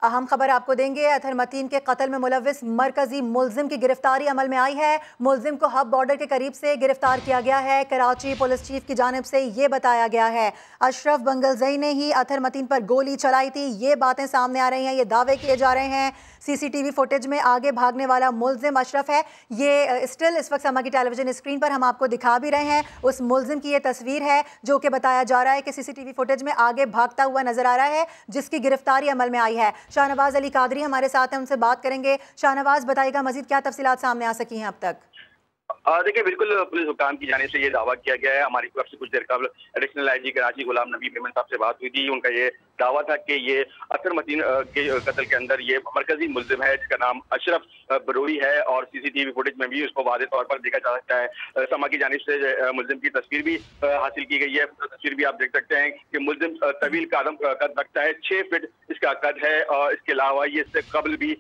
अहम खबर आपको देंगे। अतहर मतीन के कत्ल में मुलव्विस मरकजी मुलजिम की गिरफ्तारी अमल में आई है। मुलजिम को हब बॉर्डर के करीब से गिरफ्तार किया गया है। कराची पुलिस चीफ की जानिब से ये बताया गया है अशरफ बंगलजई ने ही अतहर मतीन पर गोली चलाई थी। ये बातें सामने आ रही हैं, ये दावे किए जा रहे हैं। CCTV फुटेज में आगे भागने वाला मुलजिम अशरफ है। ये स्टिल इस वक्त समा की टेलीविजन स्क्रीन पर हम आपको दिखा भी रहे हैं। उस मुलजिम की ये तस्वीर है जो कि बताया जा रहा है कि CCTV फुटेज में आगे भागता हुआ नजर आ रहा है, जिसकी गिरफ्तारी अमल में आई है। शाहनवाज अली कादरी हमारे साथ हैं, उनसे बात करेंगे। शाहनवाज, बताइएगा मजीद क्या तफसीलात सामने आ सकी हैं अब तक? देखिए, बिल्कुल पुलिस हुकाम की जाने से ये दावा किया गया है। हमारी तरफ से कुछ देर कबल एडिशनल IG कराची गुलाम नबी मेमन साहब से बात हुई थी। उनका ये दावा था कि ये अतहर मतीन के कत्ल के अंदर ये मरकजी मुलजिम है जिसका नाम अशरफ बरोई है, और CCTV फुटेज में भी उसको वाज़ेह तौर पर देखा जा सकता है। समा की जानिब से मुलजिम की तस्वीर भी हासिल की गई है। तस्वीर भी आप देख सकते हैं कि मुलजिम तवील कद रखता है, 6 फीट इसका कद है। और इसके अलावा ये इससे कबल भी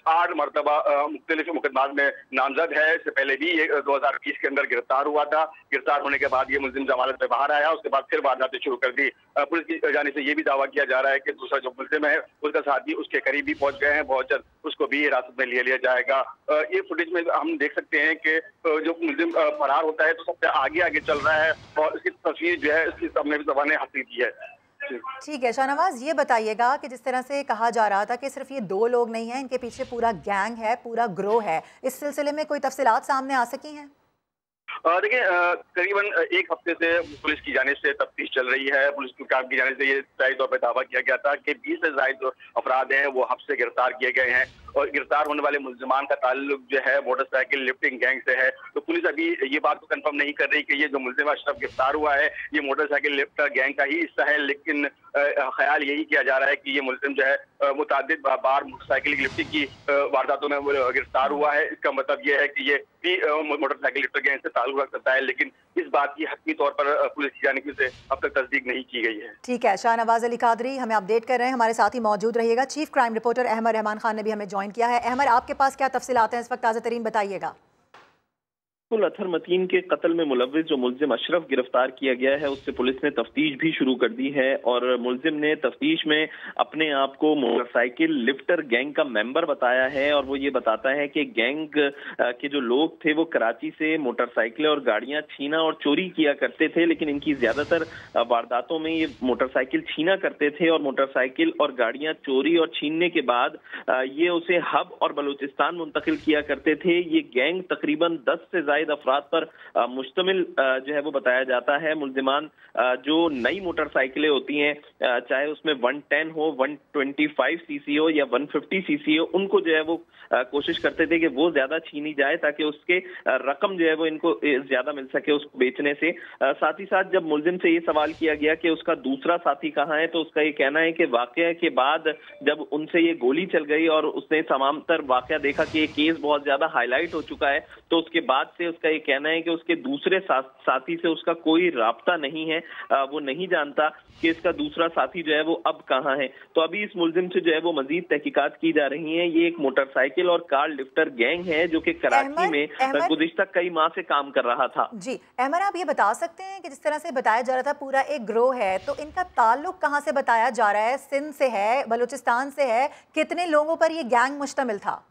8 मरतबा मुख्तलिफ मुकदमात में नामजद है। इससे पहले भी ये 2020 के अंदर गिरफ्तार हुआ था। गिरफ्तार होने के बाद ये मुलजिम जमानत पे बाहर आया, उसके बाद फिर वारदातें शुरू कर दी। पुलिस की जानिब से ये भी दावा किया जा रहा है कि दूसरा जो मुलजिम है उसका साथी उसके करीब भी पहुंच गए हैं। बहुत जल्द उसको भी हिरासत में लिया जाएगा। ये फुटेज में हम देख सकते हैं कि जो मुलजिम फरार होता है तो सबसे आगे आगे चल रहा है, और इसकी तस्वीर जो है इसकी सबने भी ज़बान ने हासिल की है। ठीक है शाहनवाज, ये बताइएगा कि जिस तरह से कहा जा रहा था कि सिर्फ ये 2 लोग नहीं हैं, इनके पीछे पूरा गैंग है, पूरा ग्रोह है, इस सिलसिले में कोई तफसीलात सामने आ सकी हैं? देखिए, करीबन 1 हफ्ते से पुलिस की जानिब से तफ्तीश चल रही है। पुलिस हुकाम की जानिब से ये जाहिर तौर पर दावा किया गया था कि 20 से ज़ायद अफराद हैं वो हब से गिरफ्तार किए गए हैं, और गिरफ्तार होने वाले मुलजिमान का ताल्लुक जो है मोटरसाइकिल लिफ्टिंग गैंग से है। तो पुलिस अभी ये बात तो कंफर्म नहीं कर रही कि ये जो मुलजिम अशरफ गिरफ्तार हुआ है ये मोटरसाइकिल लिफ्टर गैंग का ही हिस्सा है, लेकिन ख्याल यही किया जा रहा है कि ये मुलजिम जो है मुतादिद बार मोटरसाइकिल की लिफ्टिंग की वारदातों में गिरफ्तार हुआ है। इसका मतलब ये है कि ये भी मोटरसाइकिल लिफ्टर गैंग से ताल्लुक रख सकता है, लेकिन इस बात की हकीकी तौर पर पुलिस की जानिब से अब तक तस्दीक नहीं की गई है। ठीक है, शाहनवाज अली कादरी हमें अपडेट कर रहे हैं, हमारे साथ ही मौजूद रहिएगा। Chief crime reporter Ahmed Rahman Khan ने भी हमें ज्वाइन किया है। अहमद, आपके पास क्या तफसीलात हैं इस वक्त, ताज़ा तरीन बताइएगा। अतहर मतीन के कत्ल में मुलव्विस जो मुलजिम अशरफ गिरफ्तार किया गया है उससे पुलिस ने तफ्तीश भी शुरू कर दी है, और मुलजिम ने तफ्तीश में अपने आप को मोटरसाइकिल लिफ्टर गैंग का मेंबर बताया है। और वो ये बताता है कि गैंग के जो लोग थे वो कराची से मोटरसाइकिलें और गाड़ियां छीना और चोरी किया करते थे, लेकिन इनकी ज्यादातर वारदातों में ये मोटरसाइकिल छीना करते थे, और मोटरसाइकिल और गाड़ियां चोरी और छीनने के बाद ये उसे हब और बलूचिस्तान मुंतकिल किया करते थे। ये गैंग तकरीबन 10 से अफराद पर मुश्तमिल जो है वो बताया जाता है। मुलजिमान जो नई मोटरसाइकिलें होती हैं, चाहे उसमें 110 हो, 125 सीसी हो या 150 सीसी हो, उनको जो है वो कोशिश करते थे कि वो ज्यादा छीनी जाए ताकि उसके रकम जो है वो इनको ज्यादा मिल सके उसको बेचने से। साथ ही साथ जब मुलजिम से ये सवाल किया गया कि उसका दूसरा साथी कहाँ है, तो उसका ये कहना है कि वाकया के बाद जब उनसे ये गोली चल गई और उसने समांतर वाकया देखा कि ये केस बहुत ज्यादा हाईलाइट हो चुका है, तो उसके बाद से उसका ये कहना है कि उसके दूसरे साथी से उसका कोई राब्ता नहीं है, वो नहीं जानता कि इसका दूसरा साथी जो है वो अब कहाँ है। तो अभी इस मुलजिम से जो है वो मजीद तहकीकात की जा रही है। ये एक मोटरसाइकिल और कार लिफ्टर गैंग है जो कि कराची में गुज़िश्ता कई माह से काम कर रहा था। जी अहमद, आप ये बता सकते हैं कि जिस तरह से बताया जा रहा था पूरा एक ग्रोह है, तो इनका ताल्लुक कहाँ से बताया जा रहा है? सिंध से है, बलूचिस्तान से है? कितने लोगों पर ये गैंग मुश्तमिल था?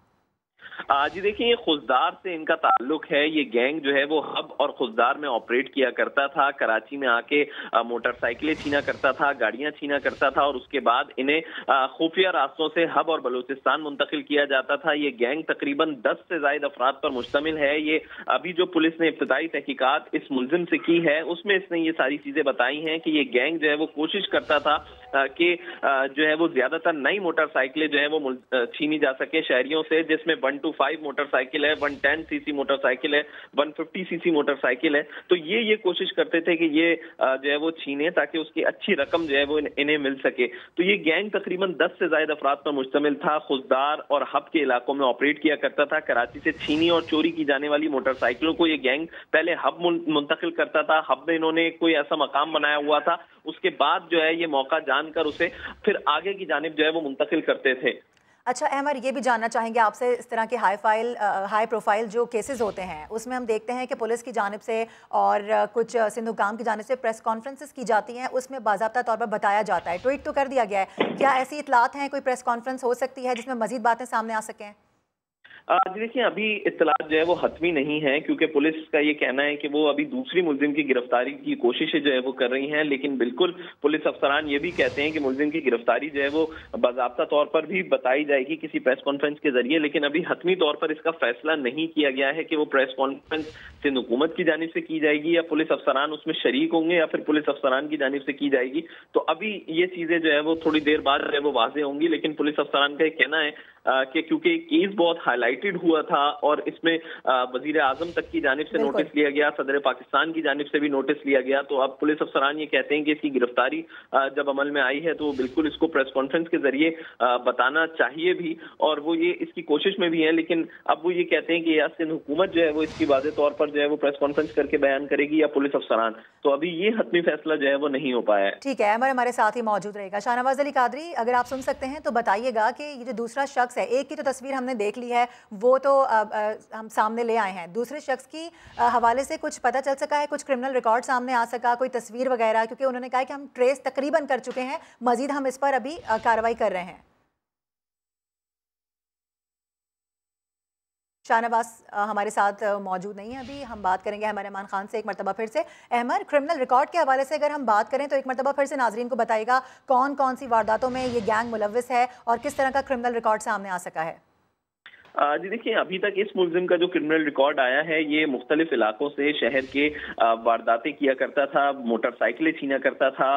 जी देखिए, ये खुजदार से इनका ताल्लुक है। ये गैंग जो है वो हब और खुजदार में ऑपरेट किया करता था। कराची में आके मोटरसाइकिलें छीना करता था, गाड़ियां छीना करता था, और उसके बाद इन्हें खुफिया रास्तों से हब और बलूचिस्तान मुंतकिल किया जाता था। ये गैंग तकरीबन 10 से ज्यादा अफराद पर मुश्तमिल है। ये अभी जो पुलिस ने इब्तदाई तहकीकात इस मुलजिम से की है उसमें इसने ये सारी चीजें बताई हैं कि ये गैंग जो है वो कोशिश करता था कि जो है वो ज्यादातर नई मोटरसाइकिलें जो है वो छीनी जा सके शहरियों से, जिसमें 125 मोटरसाइकिल है, 110 सीसी मोटरसाइकिल है, 150 सीसी मोटरसाइकिल है। तो ये कोशिश करते थे कि ये जो है वो छीने ताकि उसकी अच्छी रकम जो है वो इन्हें मिल सके। तो ये गैंग तकरीबन 10 से ज्यादा अफराद पर मुश्तमिल था। खुजदार और हब के इलाकों में ऑपरेट किया करता था। कराची से छीनी और चोरी की जाने वाली मोटरसाइकिलों को ये गैंग पहले हब मुंतकिल करता था। हब में इन्होंने कोई ऐसा मकाम बनाया हुआ था, उसके बाद जो है ये मौका जानकर उसे फिर आगे की जानिब जो है वो मुंतकिल करते थे। अच्छा अहमर, ये भी जानना चाहेंगे आपसे, इस तरह के हाई प्रोफाइल जो केसेस होते हैं उसमें हम देखते हैं कि पुलिस की जानिब से और कुछ सिंध हुकाम की जानिब से प्रेस कॉन्फ्रेंसेस की जाती हैं, उसमें बाज़ाब्ता तौर पर बताया जाता है, ट्वीट तो कर दिया गया है, क्या ऐसी इतलात हैं, कोई प्रेस कॉन्फ्रेंस हो सकती है जिसमें मजीद बातें सामने आ सकें? जी देखिए, अभी इत्तलात जो है वो हतमी नहीं है, क्योंकि पुलिस का ये कहना है कि वो अभी दूसरी मुलजिम की गिरफ्तारी की कोशिशें जो है वो कर रही हैं। लेकिन बिल्कुल पुलिस अफसरान ये भी कहते हैं कि मुलजिम की गिरफ्तारी जो है वो बाज़ाब्ता तौर पर भी बताई जाएगी किसी प्रेस कॉन्फ्रेंस के जरिए, लेकिन अभी हतमी तौर पर इसका फैसला नहीं किया गया है कि वो प्रेस कॉन्फ्रेंस सिंध हुकूमत की जानिब से की जाएगी या पुलिस अफसरान उसमें शरीक होंगे या फिर पुलिस अफसरान की जानिब से की जाएगी। तो अभी ये चीजें जो है वो थोड़ी देर बाद जो है वो वाज़ेह होंगी। लेकिन पुलिस अफसरान का ये कहना है कि क्योंकि केस बहुत हाईलाइटेड हुआ था और इसमें वजीर आजम तक की जानिब से नोटिस लिया गया, सदर पाकिस्तान की जानिब से भी नोटिस लिया गया, तो अब पुलिस अफसरान ये कहते हैं कि इसकी गिरफ्तारी जब अमल में आई है तो बिल्कुल इसको प्रेस कॉन्फ्रेंस के जरिए बताना चाहिए भी, और वो ये इसकी कोशिश में भी है। लेकिन अब वो ये कहते हैं कि या सिंध हुकूमत जो है वो इसकी वाज़ेह तौर पर जो है वो प्रेस कॉन्फ्रेंस करके बयान करेगी या पुलिस अफसरान, तो अभी ये हतमी फैसला जो है वो नहीं हो पाया है। ठीक है, हमारे साथ ही मौजूद रहेगा शाहनवाज अली कादरी, अगर आप सुन सकते हैं तो बताइएगा कि ये जो दूसरा शख्स है, एक की तो तस्वीर हमने देख ली है, वो तो हम सामने ले आए हैं, दूसरे शख्स की हवाले से कुछ पता चल सका है, कुछ क्रिमिनल रिकॉर्ड सामने आ सका, कोई तस्वीर वगैरह? क्योंकि उन्होंने कहा कि हम ट्रेस तकरीबन कर चुके हैं, मजीद हम इस पर अभी कार्रवाई कर रहे हैं। शाहनवाज हमारे साथ मौजूद नहीं है अभी, हम बात करेंगे अहमर रहमान खान से एक मरतबा फिर से। अहमर, क्रिमिनल रिकॉर्ड के हवाले से अगर हम बात करें तो एक मरतबा फिर से नाजरीन को बताइएगा कौन कौन सी वारदातों में ये गैंग मुलव्विस है और किस तरह का क्रिमिनल रिकॉर्ड सामने आ सका है? जी देखिए, अभी तक इस मुलजिम का जो क्रिमिनल रिकॉर्ड आया है ये मुख्तलिफ इलाकों से शहर के वारदातें किया करता था, मोटरसाइकिलें छीना करता था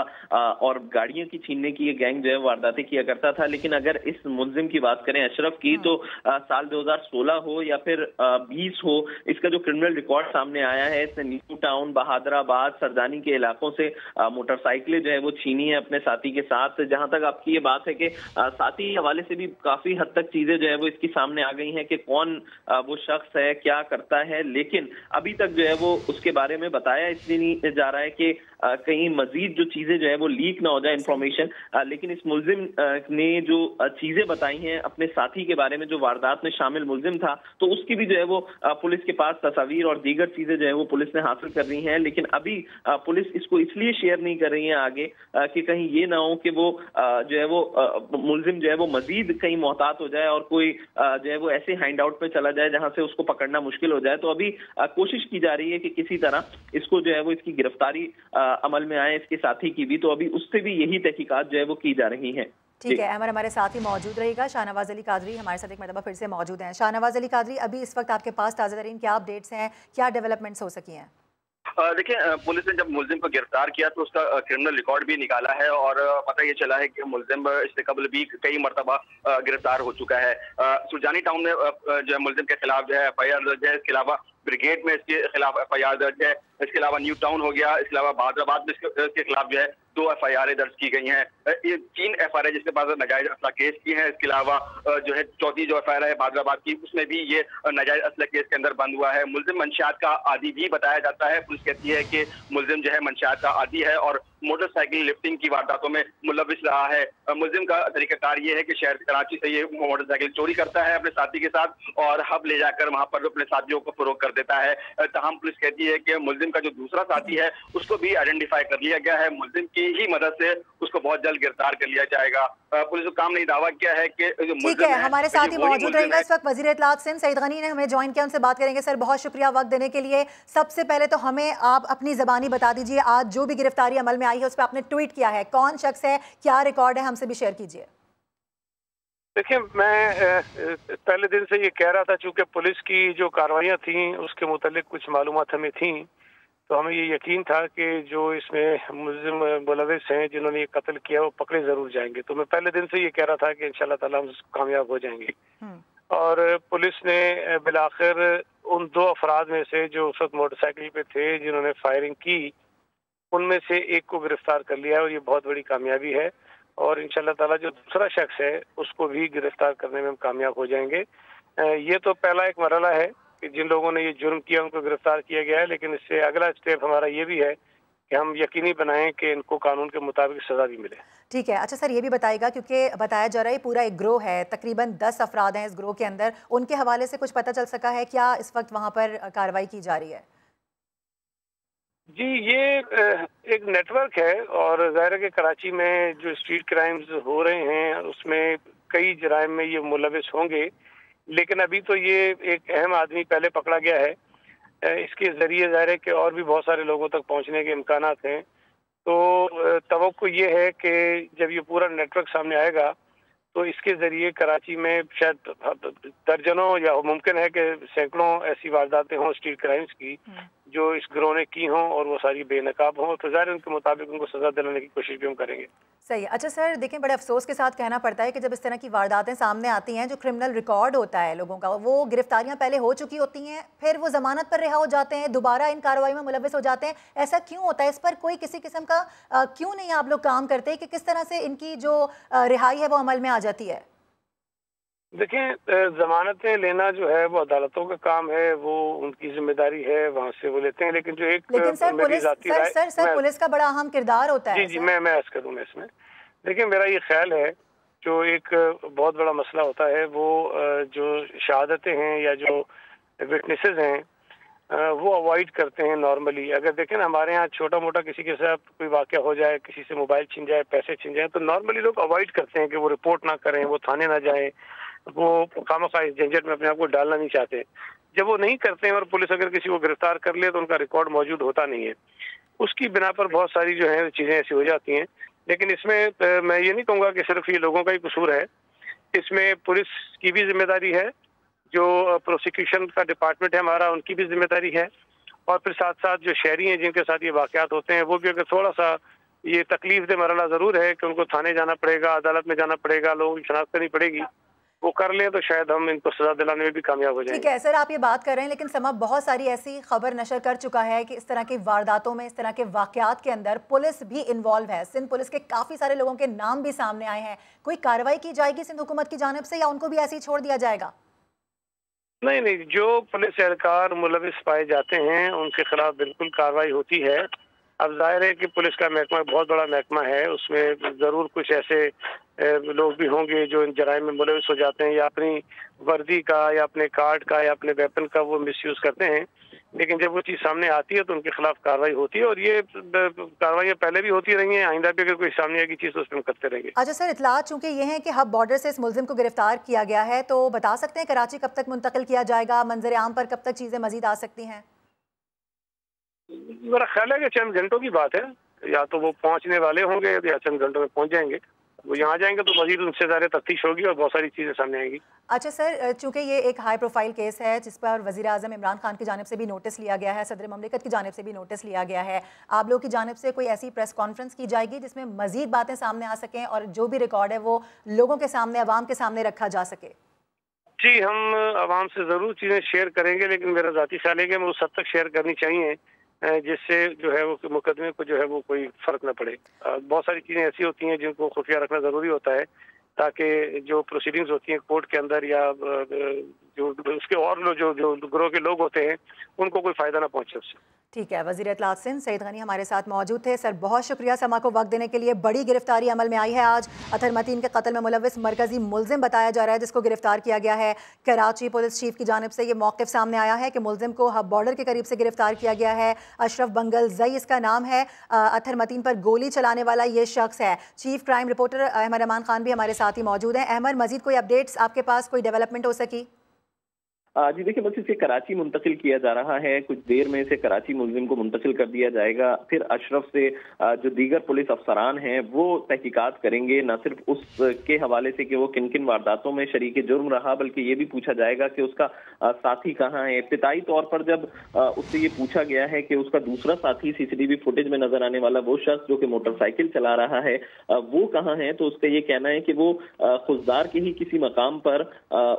और गाड़ियों की छीनने की ये गैंग जो है वारदातें किया करता था। लेकिन अगर इस मुलजिम की बात करें अशरफ की, तो साल 2016 हो या फिर 20 हो, इसका जो क्रिमिनल रिकॉर्ड सामने आया है, इसने न्यू टाउन, बहादुराबाद, सरदानी के इलाकों से मोटरसाइकिलें जो है वो छीनी है अपने साथी के साथ। जहां तक आपकी ये बात है कि साथी के हवाले से भी काफी हद तक चीजें जो है वो इसकी सामने आ गई है कि कौन वो शख्स है, क्या करता है, लेकिन अभी तक जो है वो उसके बारे में बताया इसलिए नहीं जा रहा है कि कहीं मजीद जो चीजें जो है वो लीक ना हो जाए इंफॉर्मेशन। लेकिन इस मुलजिम ने जो चीजें बताई हैं अपने साथी के बारे में जो वारदात में शामिल मुलजिम था, तो उसकी भी जो है वो पुलिस के पास तस्वीर और दीगर चीजें जो है वो पुलिस ने हासिल कर रही हैं। लेकिन अभी पुलिस इसको इसलिए शेयर नहीं कर रही है आगे कि कहीं ये ना हो कि वो जो है वो मुलजिम जो है वो मजीद कहीं मोहतात हो जाए और कोई जो है वो ऐसे हाइंड आउट पे चला जाए जहां से उसको पकड़ना मुश्किल हो जाए। तो अभी कोशिश की जा रही है कि किसी तरह इसको जो है वो इसकी गिरफ्तारी अमल में आए, इसके साथी की भी, तो अभी उससे भी यही तहकीकात जो है वो की जा रही है। ठीक है, अमर हमारे साथ ही मौजूद रहेगा। शाहनवाज अली कादरी हमारे साथ एक मरतबा फिर से मौजूद हैं। शाहनवाज अली कादरी, अभी इस वक्त आपके पास ताज़ा तरीन क्या अपडेट्स हैं, क्या डेवलपमेंट्स हो सकी हैं? देखिए, पुलिस ने जब मुलजिम को गिरफ्तार किया तो उसका क्रिमिनल रिकॉर्ड भी निकाला है और पता ये चला है कि मुलजिम इससे कबल भी कई मरतबा गिरफ्तार हो चुका है। सुरजानी टाउन में जो है मुलजिम के खिलाफ जो है FIR दर्ज है, इसके अलावा ब्रिगेड में इसके खिलाफ FIR दर्ज है, इसके अलावा न्यू टाउन हो गया, इसके अलावा बहादुराबाद में इसके खिलाफ जो है 2 FIR दर्ज की गई हैं। ये 3 FIR जिसके पास नाजायज असला केस की हैं। इसके अलावा जो है चौथी जो FIR है बहादुराबाद की, उसमें भी ये नाजायज असला केस के अंदर बंद हुआ है। मुलजिम मंशियात का आदी भी बताया जाता है। पुलिस कहती है कि मुलजिम जो है मंशियात का आदी है और मोटरसाइकिल लिफ्टिंग की वारदातों में मुलविस रहा है। मुलजिम का तरीकाकार ये है कि शहर कराची से ये मोटरसाइकिल चोरी करता है अपने साथी के साथ और हब ले जाकर वहां पर अपने साथियों को फरोख्त कर देता है। तमाम पुलिस कहती है कि मुलजिम का जो दूसरा साथी है उसको भी आइडेंटिफाई कर लिया गया है, मुलजिम की ही मदद से उसको बहुत जल्द गिरफ्तार कर लिया जाएगा। पुलिस को काम नहीं दावा किया है कि ठीक है, हमारे साथ ही मौजूद रहेगा इस वक्त वजीर इत्तलात सिंध सईद गनी ने हमें ज्वाइन किया, उनसे बात करेंगे। सर, बहुत शुक्रिया वक्त देने के लिए। सबसे पहले तो हमें आप अपनी ज़बानी बता दीजिए, आज जो भी गिरफ्तारी अमल में आई है उस पर आपने ट्वीट किया है, कौन शख्स है, क्या रिकॉर्ड है, हमसे भी शेयर कीजिए। देखिए, मैं पहले दिन से ये कह रहा था, चूंकि पुलिस की जो कार्रवाइयाँ थी उसके मुतालिक कुछ मालूमात हमें थी, तो हमें ये यकीन था कि जो इसमें मुलजिम मुलविस हैं जिन्होंने ये कत्ल किया वो पकड़े जरूर जाएंगे। तो मैं पहले दिन से ये कह रहा था कि इंशाल्लाह ताला हम कामयाब हो जाएंगे। और पुलिस ने बिलाखिर उन 2 अफराद में से जो उस वक्त मोटरसाइकिल पे थे जिन्होंने फायरिंग की, उनमें से एक को गिरफ्तार कर लिया है और ये बहुत बड़ी कामयाबी है। और इंशाल्लाह ताला जो दूसरा शख्स है उसको भी गिरफ्तार करने में हम कामयाब हो जाएंगे। ये तो पहला एक मरहला है कि जिन लोगों ने ये जुर्म किया उनको गिरफ्तार किया गया है, लेकिन इससे अगला स्टेप हमारा ये भी है कि हम यकीनी बनाएं कि इनको कानून के मुताबिक सजा भी मिले। ठीक है। अच्छा सर, ये भी बताइएगा, क्योंकि बताया जा रहा है पूरा एक ग्रोह है, तकरीबन 10 अफराद हैं इस ग्रोह के अंदर, उनके हवाले से कुछ पता चल सका है क्या इस वक्त वहाँ पर कार्रवाई की जा रही है? जी, ये एक नेटवर्क है और ज़ाहिर है कि कराची में जो स्ट्रीट क्राइम्स हो रहे हैं उसमें कई जराइम में ये मुलविस होंगे, लेकिन अभी तो ये एक अहम आदमी पहले पकड़ा गया है। इसके ज़रिए ज़ाहिर है कि और भी बहुत सारे लोगों तक पहुंचने के इम्कानात हैं। तो तवक्को ये है कि जब ये पूरा नेटवर्क सामने आएगा तो इसके ज़रिए कराची में शायद दर्जनों या मुमकिन है कि सैकड़ों ऐसी वारदातें हों स्ट्रीट क्राइम्स की जो इस गिरोह ने की हों और वो सारी बेनकाब हों, तो ज़ाहिर उनके मुताबिक उनको सज़ा दिलाने की कोशिश भी हम करेंगे। सही है। अच्छा सर, देखें, बड़े अफसोस के साथ कहना पड़ता है कि जब इस तरह की वारदातें सामने आती हैं, जो क्रिमिनल रिकॉर्ड होता है लोगों का, वो गिरफ्तारियां पहले हो चुकी होती हैं, फिर वो जमानत पर रिहा हो जाते हैं, दोबारा इन कार्रवाई में मुलविस हो जाते हैं। ऐसा क्यों होता है? इस पर कोई किसी किस्म का क्यों नहीं आप लोग काम करते कि किस तरह से इनकी जो रिहाई है वो अमल में आ जाती है? देखें, जमानतें लेना जो है वो अदालतों का काम है, वो उनकी जिम्मेदारी है, वहाँ से वो लेते हैं। लेकिन जो लेकिन सर पुलिस का बड़ा अहम किरदार होता है। जी, मैं अर्ज करूँ मैं इसमें, देखिए मेरा ये ख्याल है जो एक बहुत बड़ा मसला होता है वो जो शहादतें हैं या जो विटनेसेस हैं वो अवॉइड करते हैं नॉर्मली। अगर देखें ना, हमारे यहाँ छोटा मोटा किसी के साथ कोई वाक़या हो जाए, किसी से मोबाइल छीन जाए, पैसे छीन जाए, तो नॉर्मली लोग अवॉइड करते हैं कि वो रिपोर्ट ना करें, वो थाने ना जाएं, वो खामखा इस झंझट में अपने आप को डालना नहीं चाहते। जब वो नहीं करते हैं और पुलिस अगर किसी को गिरफ्तार कर ले तो उनका रिकॉर्ड मौजूद होता नहीं है, उसकी बिना पर बहुत सारी जो है चीज़ें ऐसी हो जाती हैं। लेकिन इसमें मैं ये नहीं कहूँगा कि सिर्फ ये लोगों का ही कसूर है, इसमें पुलिस की भी जिम्मेदारी है, जो प्रोसिक्यूशन का डिपार्टमेंट है हमारा उनकी भी जिम्मेदारी है, और फिर साथ साथ जो शहरी हैं जिनके साथ ये वाक़यात होते हैं वो भी अगर थोड़ा सा ये तकलीफ दे मरला ज़रूर है कि उनको थाने जाना पड़ेगा, अदालत में जाना पड़ेगा, लोगों की शनाख्त करनी पड़ेगी, वो कर लें तो शायद हम इनको सजा दिलाने में भी कामयाब हो जाएंगे। ठीक है सर, आप ये बात कर रहे हैं, लेकिन समा बहुत सारी ऐसी खबर नशर कर चुका है कि इस तरह की वारदातों में, इस तरह के वाकयात के अंदर पुलिस भी इन्वॉल्व है। सिंध पुलिस के काफी सारे लोगों के नाम भी सामने आए हैं। कोई कार्रवाई की जाएगी सिंध हुकूमत की जानिब से या उनको भी ऐसे ही छोड़ दिया जाएगा? नहीं, जो पुलिस एहलकार मुलविस पाए जाते हैं उनके खिलाफ बिल्कुल कार्रवाई होती है। अब जाहिर है कि पुलिस का महकमा बहुत बड़ा महकमा है, उसमें ज़रूर कुछ ऐसे लोग भी होंगे जो इन जराइम में मुलविस हो जाते हैं या अपनी वर्दी का या अपने कार्ड का या अपने वेपन का वो मिसयूज़ करते हैं। लेकिन जब वो चीज़ सामने आती है तो उनके खिलाफ कार्रवाई होती है, और ये कार्रवाइयाँ पहले भी होती रही हैं, आइंदा भी अगर कोई सामने आएगी चीज़ तो उस पर हम करते रहेंगे। अच्छा सर, इतलात चूंकि ये है कि हब बॉर्डर से इस मुलजिम को गिरफ्तार किया गया है, तो बता सकते हैं कराची कब तक मुंतकिल किया जाएगा? मंजर आम पर कब तक चीज़ें मजीद आ सकती हैं? मेरा ख्याल है कि चंद घंटों की बात है, या तो वो पहुंचने वाले होंगे या चंद घंटों में पहुंच जाएंगे। वो यहाँ जाएंगे तो मजीद उनसे ज़्यादा तफ्तीश होगी और बहुत सारी चीज़ें सामने आएंगी। अच्छा सर, चूंकि ये एक हाई प्रोफाइल केस है जिस पर वज़ीर आज़म इमरान खान की जानिब से भी नोटिस लिया गया है, सदर ममलिकत की जानिब से भी नोटिस लिया गया है, आप लोगों की जानिब से कोई ऐसी प्रेस कॉन्फ्रेंस की जाएगी जिसमें मजीद बातें सामने आ सकें और जो भी रिकॉर्ड है वो लोगों के सामने, अवाम के सामने रखा जा सके? जी, हम आवाम से ज़रूर चीज़ें शेयर करेंगे, लेकिन मेरा ज़ाती ख्याल है कि हमें उस हद तक शेयर करनी चाहिए जिससे जो है वो मुकदमे को जो है वो कोई फ़र्क न पड़े। बहुत सारी चीज़ें ऐसी होती हैं जिनको खुफिया रखना ज़रूरी होता है, ताकि जो प्रोसीडिंग्स होती हैं कोर्ट के अंदर या जो उसके और जो गिरोह के लोग होते हैं उनको कोई फ़ायदा ना पहुँचे उससे। ठीक है, वज़ीर इत्तलात सिंध सईद गनी हमारे साथ मौजूद थे। सर बहुत शुक्रिया समा को वक्त देने के लिए। बड़ी गिरफ्तारी अमल में आई है आज। अतहर मतीन के कत्ल में मुलविस मरकजी मुलजिम बताया जा रहा है जिसको गिरफ्तार किया गया है। कराची पुलिस चीफ की जानिब से ये मौक़िफ़ सामने आया है कि मुलजिम को हब बॉर्डर के करीब से गिरफ्तार किया गया है। अशरफ बंगल जई इसका नाम है। अतहर मतीन पर गोली चलाने वाला ये शख्स है। चीफ क्राइम रिपोर्टर अहमद अमान खान भी हमारे साथ ही मौजूद हैं। अहमद, मजीद कोई अपडेट्स आपके पास, कोई डेवलपमेंट हो सकी? जी देखिए, बस इसे कराची मुंतकिल किया जा रहा है। कुछ देर में इसे कराची मुलजिम को मुंतकिल कर दिया जाएगा। फिर अशरफ से जो दीगर पुलिस अफसरान हैं वो तहकीकात करेंगे, न सिर्फ उसके हवाले से कि वो किन किन वारदातों में शरीक जुर्म रहा, बल्कि ये भी पूछा जाएगा कि उसका साथी कहाँ है। इब्तिदाई तौर पर जब उससे ये पूछा गया है कि उसका दूसरा साथी सीसीटीवी फुटेज में नजर आने वाला वो शख्स जो कि मोटरसाइकिल चला रहा है वो कहाँ है, तो उसका ये कहना है कि वो खुजदार के ही किसी मकाम पर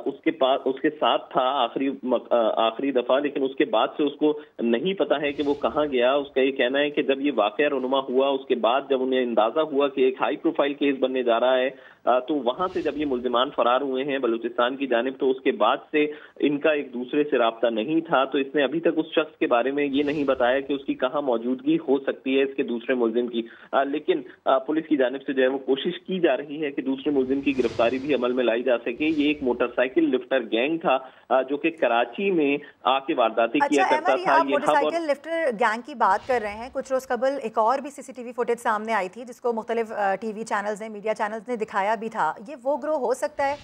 उसके साथ था। आखिरी दफा, लेकिन उसके बाद से उसको नहीं पता है कि वो कहाँ गया। उसका ये कहना है कि जब ये वाकया रुनुमा हुआ उसके बाद जब उन्हें अंदाजा हुआ कि एक हाई प्रोफाइल केस बनने जा रहा है, तो वहां से जब ये मुल्जिमान फरार हुए हैं बलूचिस्तान की जानिब, तो उसके बाद से इनका एक दूसरे से राब्ता नहीं था। तो इसने अभी तक उस शख्स के बारे में ये नहीं बताया कि उसकी कहाँ मौजूदगी हो सकती है इसके दूसरे मुल्जिम की। लेकिन पुलिस की जानिब से जो है वो कोशिश की जा रही है कि दूसरे मुल्जिम की गिरफ्तारी भी अमल में लाई जा सके। ये एक मोटरसाइकिल लिफ्टर गैंग था जो कि कराची में आके वारदातें किया करता था। आप मोटरसाइकिल लिफ्टर गैंग की बात कर रहे हैं, कुछ रोज कबल एक और भी सीसीटीवी फुटेज सामने आई थी जिसको मुख्तलिफ टीवी चैनल्स ने, मीडिया चैनल्स ने दिखाया भी था। ये वो ग्रोह हो सकता है?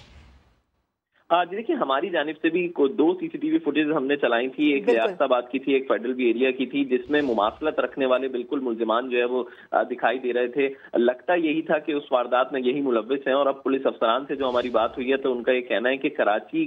जी देखिए, हमारी जानिब से भी 2 सीसीटीवी फुटेज हमने चलाई थी, एक रियासताबाद की थी, एक फेडरल बी एरिया की थी, जिसमें मुमासलत रखने वाले बिल्कुल मुल्जिमान जो है वो दिखाई दे रहे थे। लगता यही था कि उस वारदात में यही मुलव्विस हैं। और अब पुलिस अफसरान से जो हमारी बात हुई है तो उनका ये कहना है कि कराची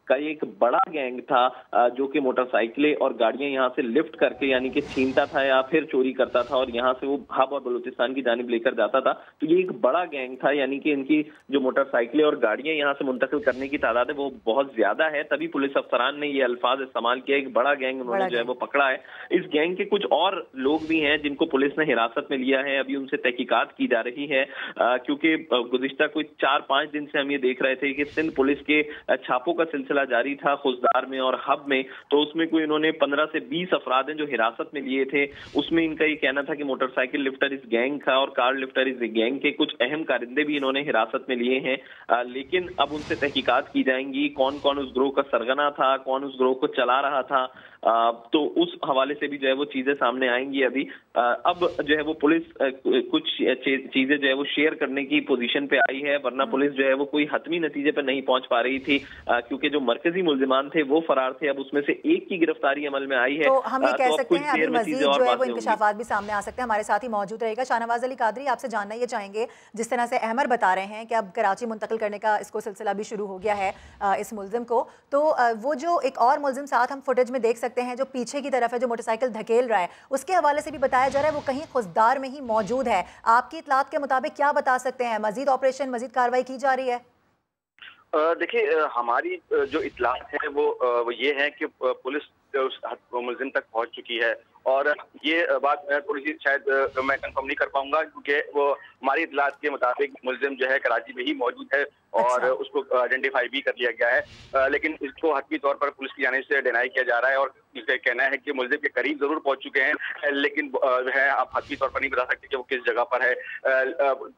का एक बड़ा गैंग था जो कि मोटरसाइकिलें और गाड़ियां यहाँ से लिफ्ट करके यानी कि छीनता था या फिर चोरी करता था और यहाँ से वो हब और बलूचिस्तान की जानिब लेकर जाता था। तो ये एक बड़ा गैंग था, यानी कि इनकी जो मोटरसाइकिलें और गाड़ियां यहाँ से मुंतकिल करने की तादाद है वो बहुत ज्यादा है। तभी पुलिस अफसरान ने ये अल्फाज इस्तेमाल किया, एक बड़ा गैंग उन्होंने जो है वो पकड़ा है। इस गैंग के कुछ और लोग भी हैं जिनको पुलिस ने हिरासत में लिया है, अभी उनसे तहकीकात की जा रही है, क्योंकि गुज़िश्ता कोई 4-5 दिन से हम ये देख रहे थे कि सिंध पुलिस के छापों का सिलसिला जारी था खुजदार में और हब में। तो उसमें कोई इन्होंने 15 से 20 अफराद हैं जो हिरासत में लिए थे। उसमें इनका ये कहना था कि मोटरसाइकिल लिफ्टर इस गैंग का और कार लिफ्टर इस गैंग के कुछ अहम कारिंदे भी इन्होंने हिरासत में लिए हैं। लेकिन अब उनसे तहकीकात की जाएंगी, कौन कौन उस ग्रोह का सरगना था, कौन उस ग्रोह को चला रहा था। तो उस हवाले से भी जो है वो चीजें सामने आएंगी। अभी अब जो है वो पुलिस कुछ चीजें जो है वो शेयर करने की पोजीशन पे आई है, वरना पुलिस जो है वो कोई हतमी नतीजे पर नहीं पहुंच पा रही थी, क्योंकि जो मरकजी मुल्जिमान थे वो फरार थे। अब उसमें से एक की गिरफ्तारी अमल में आई है। तो हम ये कह सकते हैं अभी मजीद जो है वो इंकशाफात भी सामने आ सकते हैं। हमारे साथ ही मौजूद रहेगा शाहनवाज अली कादरी। आपसे जानना ये चाहेंगे, जिस तरह से अहमर बता रहे हैं कि अब कराची मुंतकिल करने का इसको सिलसिला भी शुरू हो गया है इस मुल्जिम को, तो वो जो एक और मुल्जिम साथ हम फुटेज में देख सकते हैं जो पीछे की तरफ है, जो मोटरसाइकिल धकेल रहा है, उसके हवाले से भी बताया जा रहा है वो कहीं खुजदार में ही मौजूद है। आपकी इतलात के मुताबिक क्या बता सकते हैं? मजीद ऑपरेशन, मजीद कार्रवाई की जा रही है? देखिए, हमारी जो इतलात है वो ये है कि पुलिस उस मुल्जिम तक पहुंच चुकी है। और ये बात थोड़ी सी शायद मैं कंफर्म नहीं कर पाऊंगा, क्योंकि वो हमारी इतलात के मुताबिक मुल्जिम जो है कराची में ही मौजूद है और उसको आइडेंटिफाई भी कर लिया गया है। लेकिन इसको हतमी तौर पर पुलिस की जानिब से डिनाई किया जा रहा है और इसका कहना है कि मुल्जिम के करीब जरूर पहुंच चुके हैं, लेकिन है आप हतमी तौर पर नहीं बता सकते कि वो किस जगह पर है।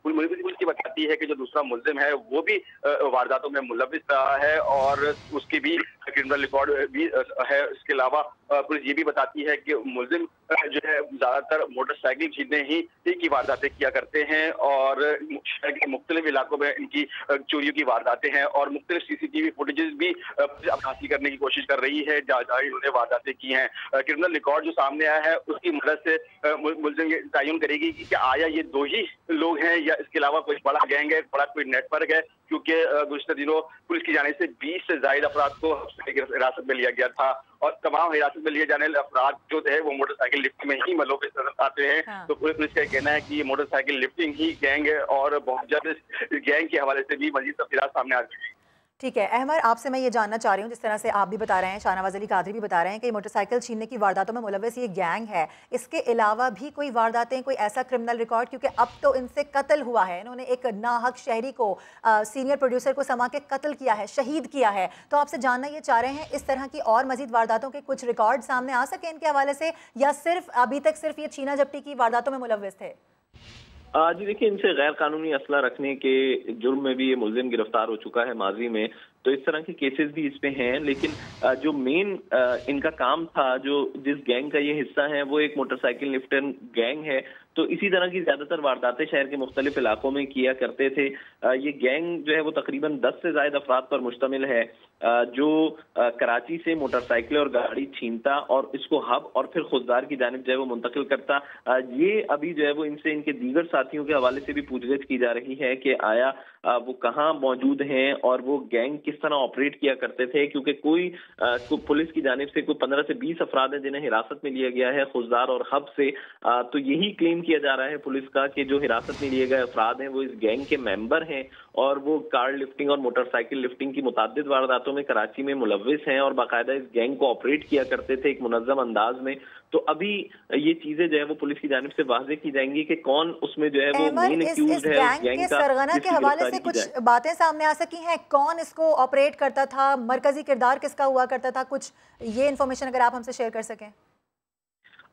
पुलिस की बताती है कि जो दूसरा मुल्जिम है वो भी वारदातों में मुलव्विस रहा है और उसकी भी क्रिमिनल रिकॉर्ड भी है। इसके अलावा पुलिस ये भी बताती है कि मुल्जिम जो है ज्यादातर मोटरसाइकिल छीनने ही की वारदातें किया करते हैं और शहर के मुख्तलिफ इलाकों में इनकी चोरियों की वारदातें हैं और मुख्तलिफ सीसीटीवी फुटेजेस भी हासिल करने की कोशिश कर रही है जहाँ इन्होंने वारदातें की हैं। क्रिमिनल रिकॉर्ड जो सामने आया है उसकी मदद से मुल्जिम ये तयन करेगी कि क्या आया ये 2 ही लोग हैं या इसके अलावा कोई बड़ा गैंग है, बड़ा कोई नेटवर्क है, क्योंकि गुज़िश्ता दिनों पुलिस की जानिब से 20 से ज्यादा अफराद को हिरासत में लिया गया था और तमाम हिरासत में लिए जाने वाले अफराद जो है वो मोटरसाइकिल लिफ्ट में ही मुलव्विस नजर आते हैं। हाँ। तो पुलिस का कहना है कि ये मोटरसाइकिल लिफ्टिंग ही गैंग है और बहुत जल्द इस गैंग के हवाले से भी मजीद तफसीलात सामने आ जाएगी। ठीक है अहमर, आपसे मैं ये जानना चाह रही हूँ, जिस तरह से आप भी बता रहे हैं, शाहनवाज अली कादरी भी बता रहे हैं कि मोटरसाइकिल छीनने की वारदातों में मुलव्विस ये गैंग है, इसके अलावा भी कोई वारदातें, कोई ऐसा क्रिमिनल रिकॉर्ड? क्योंकि अब तो इनसे कत्ल हुआ है, इन्होंने एक नाहक शहरी को, सीनियर प्रोड्यूसर को समा के कत्ल किया है, शहीद किया है। तो आपसे जानना ये चाह रहे हैं इस तरह की और मजीद वारदातों के कुछ रिकॉर्ड सामने आ सके इनके हवाले से, या सिर्फ अभी तक सिर्फ ये छीना झपटी की वारदातों में मुलव्विस थे? जी देखिए, इनसे गैर कानूनी असला रखने के जुर्म में भी ये मुल्जिम गिरफ्तार हो चुका है माजी में, तो इस तरह के केसेस भी इस पे हैं। लेकिन जो मेन इनका काम था, जो जिस गैंग का ये हिस्सा है वो एक मोटरसाइकिल लिफ्टर गैंग है, तो इसी तरह की ज्यादातर वारदातें शहर के मुख्तलिफ इलाकों में किया करते थे। ये गैंग जो है वो तकरीबन 10 से ज्यादा अफराद पर मुश्तमिल है, जो कराची से मोटरसाइकिल और गाड़ी छीनता और इसको हब और फिर खुददार की जानिब जो है वो मुंतकिल करता। ये अभी जो है वो इनसे इनके दीगर साथियों के हवाले से भी पूछगिछ की जा रही है कि आया वो कहाँ मौजूद हैं और वो गैंग किस तरह ऑपरेट किया करते थे, क्योंकि कोई पुलिस की जानिब से कोई 15 से 20 अफराद हैं जिन्हें हिरासत में लिया गया है खुददार और हब से। तो यही क्लेम किया जा रहा है पुलिस का कि जो हिरासत में लिए गए अफराद हैं वो इस गैंग के मेंबर हैं और वो कार लिफ्टिंग और मोटरसाइकिल लिफ्टिंग की मुतअद्दिद वारदातों में कराची में मुलव्विस हैं और बाकायदा इस गैंग को ऑपरेट किया करते थे एक मुनज़्ज़म अंदाज में। तो अभी ये चीजें जो है वो पुलिस की जानिब से वाज़ेह की जाएंगी कि कौन उसमें जो है वो मेन एक्यूज्ड है उस गैंग का। सरगना के हवाले से कुछ बातें सामने आ सकी हैं, कौन इसको ऑपरेट करता था, मरकजी किरदार किसका हुआ करता था, कुछ ये इन्फॉर्मेशन अगर आप हमसे शेयर कर सकें।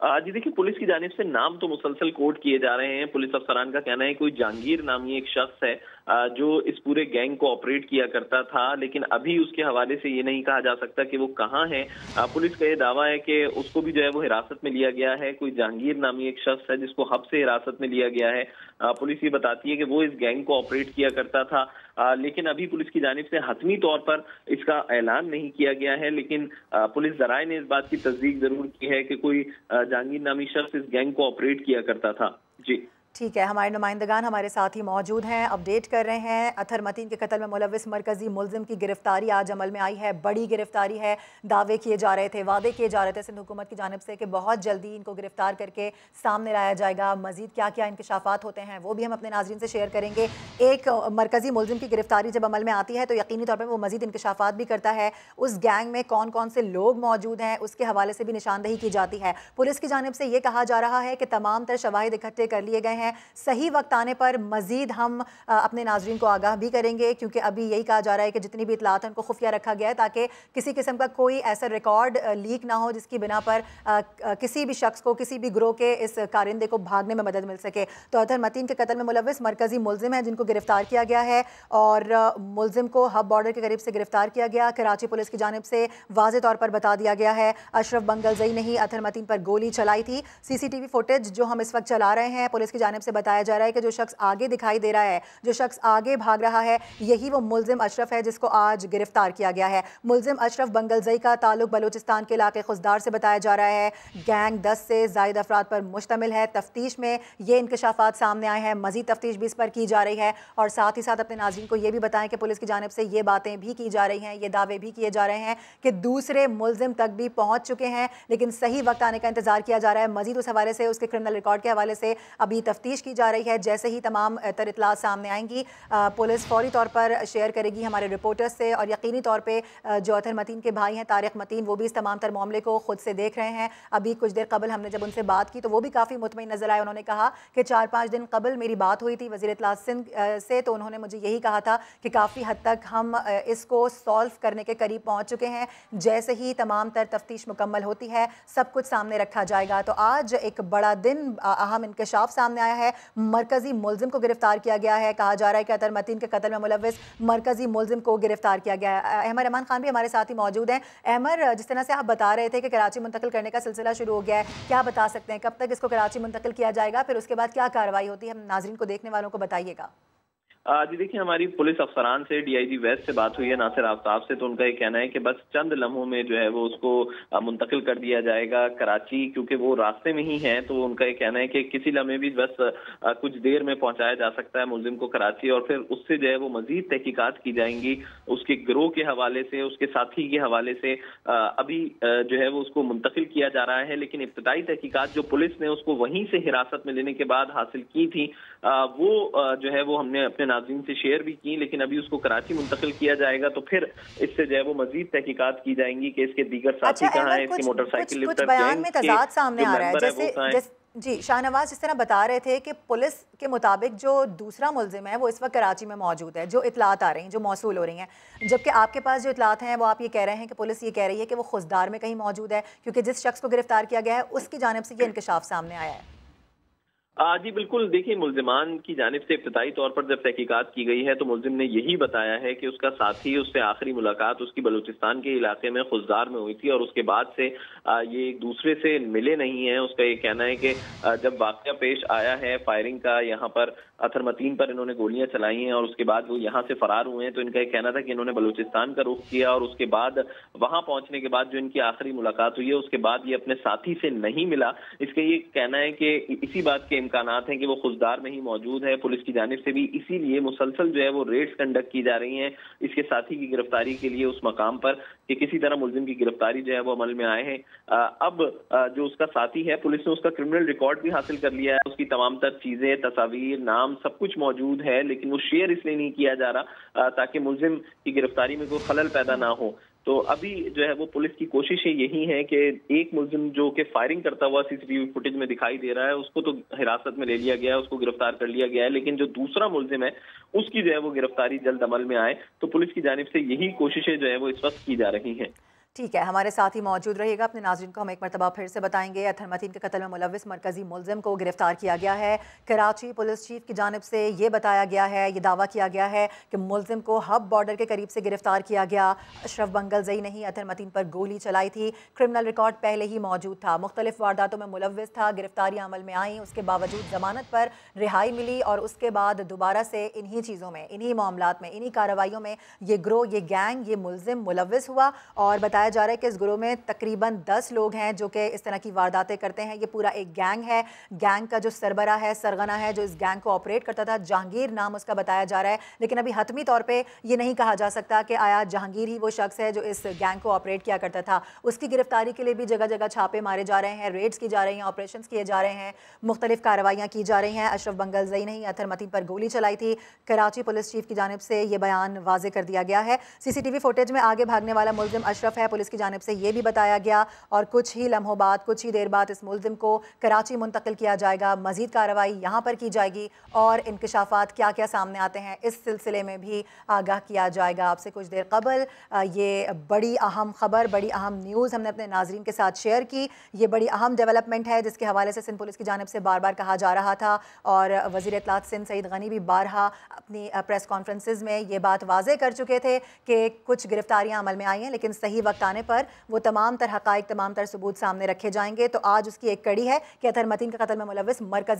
जी देखिए, पुलिस की जानिब से नाम तो मुसलसल कोट किए जा रहे हैं। पुलिस अफसरान का कहना है कोई जहांगीर नामी एक शख्स है जो इस पूरे गैंग को ऑपरेट किया करता था, लेकिन अभी उसके हवाले से ये नहीं कहा जा सकता कि वो कहाँ है। पुलिस का ये दावा है कि उसको भी जो है वो हिरासत में लिया गया है। कोई जहांगीर नामी एक शख्स है जिसको हब से हिरासत में लिया गया है। पुलिस ये बताती है कि वो इस गैंग को ऑपरेट किया करता था, लेकिन अभी पुलिस की जानिब से हतमी तौर पर इसका ऐलान नहीं किया गया है। लेकिन पुलिस ज़राए ने इस बात की तस्दीक जरूर की है कि कोई जहांगीर नामी शख्स इस गैंग को ऑपरेट किया करता था। जी ठीक है, हमारे नुमाइंदगान हमारे साथ ही मौजूद हैं, अपडेट कर रहे हैं। अतहर मतीन के कत्ल में मुलव्विस मरकजी मुल्जिम की गिरफ्तारी आज अमल में आई है। बड़ी गिरफ्तारी है, दावे किए जा रहे थे, वादे किए जा रहे थे सिंध हुकूमत की जानिब से कि बहुत जल्दी इनको गिरफ्तार करके सामने लाया जाएगा। मजीद क्या क्या इंकशाफात होते हैं वो भी हम अपने नाज़रीन से शेयर करेंगे। एक मरकजी मुल्जिम की गिरफ्तारी जब अमल में आती है तो यकीनी तौर पर वो मजीद इंकशाफात भी करता है। उस गैंग में कौन कौन से लोग मौजूद हैं उसके हवाले से भी निशानदही की जाती है। पुलिस की जानिब से ये कहा जा रहा है कि तमाम तर शवाहिद इकट्ठे कर लिए गए हैं। सही वक्त आने पर मजीद हम अपने नाजरीन को आगाह भी करेंगे, क्योंकि अभी यही कहा जा रहा है कि जितनी भी इतलात हैं उनको खुफिया रखा गया है ताकि किसी किस्म का कोई ऐसा रिकॉर्ड लीक ना हो जिसकी बिना पर किसी भी शख्स को, किसी भी गिरोह के इस कारिंदे को भागने में मदद मिल सके। तो अतहर मतीन के कत्ल में मुलव्विस मरकजी मुल्जिम है जिनको गिरफ्तार किया गया है और मुल्जिम को हब बॉर्डर के करीब से गिरफ्तार किया गया। कराची पुलिस की जानिब से वाज़े तौर पर बता दिया गया है अशरफ बंगलजई ने ही अतहर मतीन पर गोली चलाई थी। CCTV फुटेज जो हम इस वक्त चला रहे हैं, पुलिस की जानिब से बताया जा रहा है कि जो शख्स आगे दिखाई दे रहा है, जो शख्स आगे भाग रहा है, यही वो मुल्जिम अशरफ है जिसको आज गिरफ्तार किया गया है। मुल्जिम अशरफ बंगलजई का ताल्लुक बलूचिस्तान के इलाके खुजदार से बताया जा रहा है। गैंग 10 से ज़ायद अफराद पर मुश्तमिल है। तफ्तीश में ये इंकशाफात सामने आए हैं, मजीद तफ्तीश भी इस पर की जा रही है और साथ ही साथ अपने नाज़रीन को ये भी बताएं कि पुलिस की जानिब से ये बातें भी की जा रही हैं, ये दावे भी किए जा रहे हैं कि दूसरे मुल्जिम तक भी पहुँच चुके हैं, लेकिन सही वक्त आने का इंतजार किया जा रहा है। मजीद उस हवाले से, उसके क्रिमिनल रिकॉर्ड के हवाले से अभी तफ्तीश की जा रही है। जैसे ही तमाम तर इतलात सामने आएंगी पुलिस फौरी तौर पर शेयर करेगी हमारे रिपोर्टर्स से। और यकीनी तौर पे जो अतहर मतीन के भाई हैं तारिक मतीन, वो भी इस तमाम तर मामले को खुद से देख रहे हैं। अभी कुछ देर कबल हमने जब उनसे बात की तो वो भी काफ़ी मुतमईन नजर आए। उन्होंने कहा कि 4-5 दिन कबल मेरी बात हुई थी वज़ीर इत्तलात सिंध से, तो उन्होंने मुझे यही कहा था कि काफ़ी हद तक हम इसको सॉल्व करने के करीब पहुँच चुके हैं। जैसे ही तमाम तर तफ्तीश मुकम्मल होती है सब कुछ सामने रखा जाएगा। तो आज एक बड़ा दिन, अहम इंकशाफ सामने आया है। मरकजी मुल्जिम को गिरफ्तार किया गया है। कहा जा रहा है कि अतहर मतीन के कत्ल में मुलव्विस मरकजी मुल्जिम को गिरफ्तार किया गया है। अहमर रहमान खान भी हमारे साथ ही मौजूद हैं। अहमर, जिस तरह से आप बता रहे थे कि कराची मुंतकिल करने का सिलसिला शुरू हो गया है, क्या बता सकते हैं कब तक इसको कराची मुंतकिल किया जाएगा, फिर उसके बाद क्या कार्रवाई होती है, हम नाजरीन को, देखने वालों को बताइएगा। जी देखिए, हमारी पुलिस अफसरान से, DIG वेस्ट से बात हुई है, नासिर आफ्ताब से, तो उनका ये कहना है कि बस चंद लम्हों में जो है वो उसको मुंतकिल कर दिया जाएगा कराची, क्योंकि वो रास्ते में ही है। तो उनका ये कहना है कि किसी लम्हे भी बस कुछ देर में पहुंचाया जा सकता है मुल्जिम को कराची, और फिर उससे जो है वो मजीद तहकीकात की जाएंगी उसके गिरोह के हवाले से, उसके साथी के हवाले से। अभी जो है वो उसको मुंतकिल किया जा रहा है, लेकिन इब्तदाई तहकीकात जो पुलिस ने उसको वहीं से हिरासत में लेने के बाद हासिल की थी वो जो है वो हमने अपने नाज़रीन से शेयर भी की, लेकिन अभी उसको कराची मुंतकिल किया जाएगा तो फिर इससे जो है वो मजीद तहकीकात की जाएंगी कि इसके दीगर साथी कहाँ हैं, इसके मोटरसाइकिल लिफ्टर बयान में तजाद सामने आ रहा है। जैसे जी शाहनवाज जिस तरह बता रहे थे कि पुलिस के मुताबिक जो दूसरा मुल्जिम है वो इस वक्त कराची में मौजूद है, जो इतलात आ रही हैं, जो मौसूल हो रही हैं, जबकि आपके पास जो इतलात हैं वो आप ये कह रहे हैं कि पुलिस ये कह रही है कि वो खुजदार में कहीं मौजूद है, क्योंकि जिस शख्स को गिरफ्तार किया गया है उसकी जानिब से ये इंकशाफ सामने आया है। जी बिल्कुल, देखिए मुल्जिमान की जानिब से इब्तिदाई तौर पर जब तहकीकात की गई है तो मुल्जिम ने यही बताया है कि उसका साथी, उससे आखिरी मुलाकात उसकी बलूचिस्तान के इलाके में खुजदार में हुई थी और उसके बाद से ये एक दूसरे से मिले नहीं हैं। उसका ये कहना है कि जब वाक़या पेश आया है फायरिंग का, यहाँ पर अतहर मतीन पर इन्होंने गोलियां चलाई हैं और उसके बाद वो यहाँ से फरार हुए हैं, तो इनका ये कहना था कि इन्होंने बलूचिस्तान का रुख किया और उसके बाद वहाँ पहुँचने के बाद जो इनकी आखिरी मुलाकात हुई है उसके बाद ये अपने साथी से नहीं मिला। इसका ये कहना है कि इसी बात के इम्कानात हैं कि वो खुशदार में ही मौजूद है। पुलिस की जानिब से भी इसीलिए मुसलसल जो है वो रेड्स कंडक्ट की जा रही हैं इसके साथी की गिरफ्तारी के लिए उस मकाम पर कि किसी तरह मुलजिम की गिरफ्तारी जो है वो अमल में आए हैं। अब जो उसका साथी है, पुलिस ने उसका क्रिमिनल रिकॉर्ड भी हासिल कर लिया है, उसकी तमाम तर चीजें, तस्वीर, नाम सब कुछ मौजूद है, लेकिन वो शेयर इसलिए नहीं किया जा रहा ताकि मुलजिम की गिरफ्तारी में कोई खलल पैदा ना हो। तो अभी जो है वो पुलिस की कोशिशें यही हैं कि एक मुलजिम जो कि फायरिंग करता हुआ सीसीटीवी फुटेज में दिखाई दे रहा है उसको तो हिरासत में ले लिया गया है, उसको गिरफ्तार कर लिया गया है, लेकिन जो दूसरा मुलजिम है उसकी जो है वो गिरफ्तारी जल्द अमल में आए। तो पुलिस की जानिब से यही कोशिशें जो है वो इस वक्त की जा रही हैं। ठीक है, हमारे साथ ही मौजूद रहिएगा। अपने नाज़रीन को हम एक मरतबा फिर से बताएंगे, अतहर मतीन के कत्ल में मुलव्विस मरकजी मुलजिम को गिरफ्तार किया गया है। कराची पुलिस चीफ की जानिब से ये बताया गया है, ये दावा किया गया है कि मुलजिम को हब बॉर्डर के करीब से गिरफ्तार किया गया। अशरफ बंगलजई ने ही अतहर मतीन पर गोली चलाई थी। क्रिमिनल रिकॉर्ड पहले ही मौजूद था, मुख्तलिफ वारदातों में मुलव्विस था। गिरफ्तारियाँ अमल में आई, उसके बावजूद जमानत पर रिहाई मिली और उसके बाद दोबारा से इन्हीं चीज़ों में, इन्हीं मामलात में, इन्हीं कार्रवाइयों में ये ग्रोह, ये गैंग, ये मुलजिम मुलव्विस हुआ। और बताया जा रहा है कि इस ग्रोह में तकरीबन 10 लोग हैं जो कि इस तरह की वारदातें करते हैं। ये पूरा एक गैंग है। गैंग का जो सरबरा है, सरगना है, जो इस गैंग को ऑपरेट करता था, जहांगीर नाम उसका बताया जा रहा है। लेकिन अभी हतमी तौर पे ये नहीं कहा जा सकता कि आया जहांगीर ही वो शख्स है जो इस गैंग को ऑपरेट किया करता था। उसकी गिरफ्तारी के लिए भी जगह जगह छापे मारे जा रहे हैं, रेड्स की जा रही हैं, ऑपरेशन किए जा रहे हैं, मुख्तलिफ कार्रवाइयाँ की जा रही हैं। अशरफ बंगलजई ने ही अतहर मतीन पर गोली चलाई थी। कराची पुलिस चीफ की जानिब से ये बयान वाजे कर दिया गया है। सीसीटीवी फुटेज में आगे भागने वाला मुलजिम अशरफ है। पुलिस की जानिब से ये भी बताया गया और कुछ ही लम्हों बाद, कुछ ही देर बाद इस मुलजिम को कराची मुंतकिल किया जाएगा। मजीद कार्रवाई यहाँ पर की जाएगी और इंकशाफात क्या क्या सामने आते हैं इस सिलसिले में भी आगाह किया जाएगा। आपसे कुछ देर कबल ये बड़ी अहम खबर, बड़ी अहम न्यूज़ हमने अपने नाजरीन के साथ शेयर की। ये बड़ी अहम डेवलपमेंट है जिसके हवाले से सिंध पुलिस की जानिब से बार बार कहा जा रहा था और वज़ीर इत्तलात सिंध सईद गनी भी बारहा अपनी प्रेस कॉन्फ्रेंसेज में ये बात वाज़े कर चुके थे कि कुछ गिरफ्तारियाँ अमल में आई हैं, लेकिन सही वक्त आने पर वो तमाम तर हक़ाइक़, तमाम तर सबूत सामने रखे जाएंगे। तो आज उसकी एक कड़ी है कि अतहर मतीन के कत्ल में मुलव्विस मरकजी